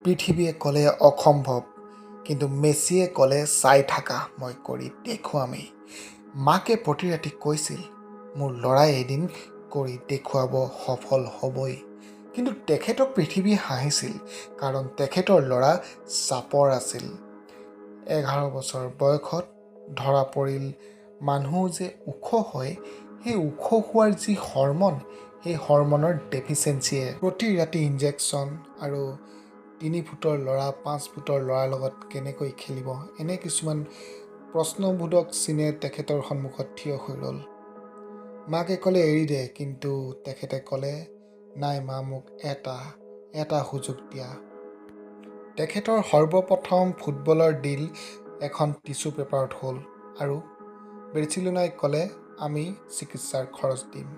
পৃথিৱীয়ে ক'লে অসম্ভৱ, কিন্তু মেছিয়ে ক'লে চাই থাকা, মই কৰি দেখুৱামেই। মাকে প্ৰতি ৰাতি কৈছিল, মোৰ ল'ৰাই এদিন কৰি দেখুৱাব, সফল হ'বই। কিন্তু তেখেতক পৃথিৱী হাঁহিছিল, কাৰণ তেখেতৰ ল'ৰা চাপৰ আছিল। 11 বছৰ বয়সত ধৰা পৰিল মানুহ যে ওখ হয়, সেই ওখ হোৱাৰ যি হৰমন, সেই হৰমনৰ ডেফিচিয়েঞ্চিয়ে প্ৰতি ৰাতি ইনজেকশ্যন আৰু 3 ফুটৰ ল'ৰা 5 ফুটৰ ল'ৰাৰ লগত কেনেকৈ খেলিব, এনে কিছুমান প্ৰশ্নবোধক চিনে তেখেতৰ সন্মুখত থিয় হৈ ৰ'ল। মাকে ক'লে এৰি দে, কিন্তু তেখেতে ক'লে নাই মা, মোক এটা সুযোগ দিয়া। তেখেতৰ সৰ্বপ্ৰথম ফুটবলৰ ডিল এখন টিচু পেপাৰত হ'ল আৰু বেৰ্চিলোনাই ক'লে আমি চিকিৎসাৰ খৰচ দিম।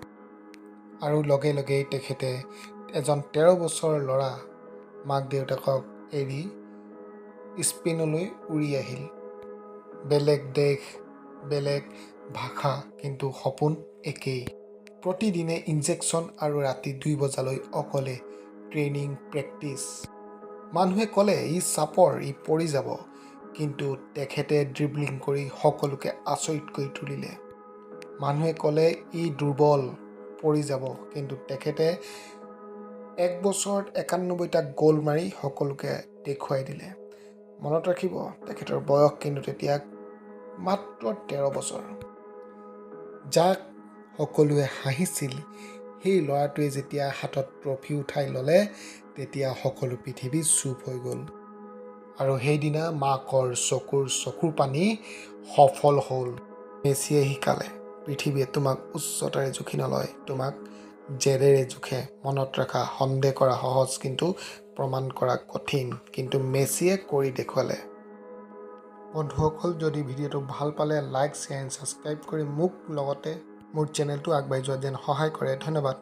আৰু লগে লগেই তেখেতে এজন 13 বছৰৰ ল'ৰা মাক দেউতাকক এৰি স্পেইনলৈ উৰি আহিল। বেলেগ দেশ, বেলেগ ভাষা, কিন্তু সপোন একেই। প্ৰতিদিনে ইনজেকশ্যন আৰু ৰাতি 2 বজালৈ অকলে ট্ৰেইনিং প্ৰেক্টিছ। মানুহে ক'লে ই চাপৰ, ই পৰি যাব, কিন্তু তেখেতে ড্ৰিবলিং কৰি সকলোকে আচৰিত কৰি তুলিলে। মানুহে ক'লে ই দুৰ্বল, পৰি যাব, কিন্তু তেখেতে 1 বছৰত 91টা গ'ল মাৰি সকলোকে দেখুৱাই দিলে। মনত ৰাখিব, তেখেতৰ বয়স কিন্তু তেতিয়া মাত্ৰ 13 বছৰ। যাক সকলোৱে হাঁহিছিল, সেই ল'ৰাটোৱে যেতিয়া হাতত ট্ৰফি উঠাই ল'লে, তেতিয়া সকলো পৃথিৱী চুপ হৈ গ'ল। আৰু সেইদিনা মাকৰ চকুৰ পানী সফল হ'ল। মেছিয়ে শিকালে, পৃথিৱীয়ে তোমাক উচ্চতাৰে জুখি নলয়, তোমাক জেৰেৰে জোখে। মনত ৰাখা, সন্দেহ কৰা সহজ, কিন্তু প্ৰমাণ কৰা কঠিন। কিন্তু মেছিয়ে কৰি দেখুৱালে। বন্ধুসকল, যদি ভিডিঅ'টো ভাল পালে লাইক, শ্বেয়াৰ এণ্ড ছাবস্ক্ৰাইব কৰি মোক লগতে মোৰ চেনেলটো আগবাঢ়ি যোৱাত যেন সহায় কৰে। ধন্যবাদ।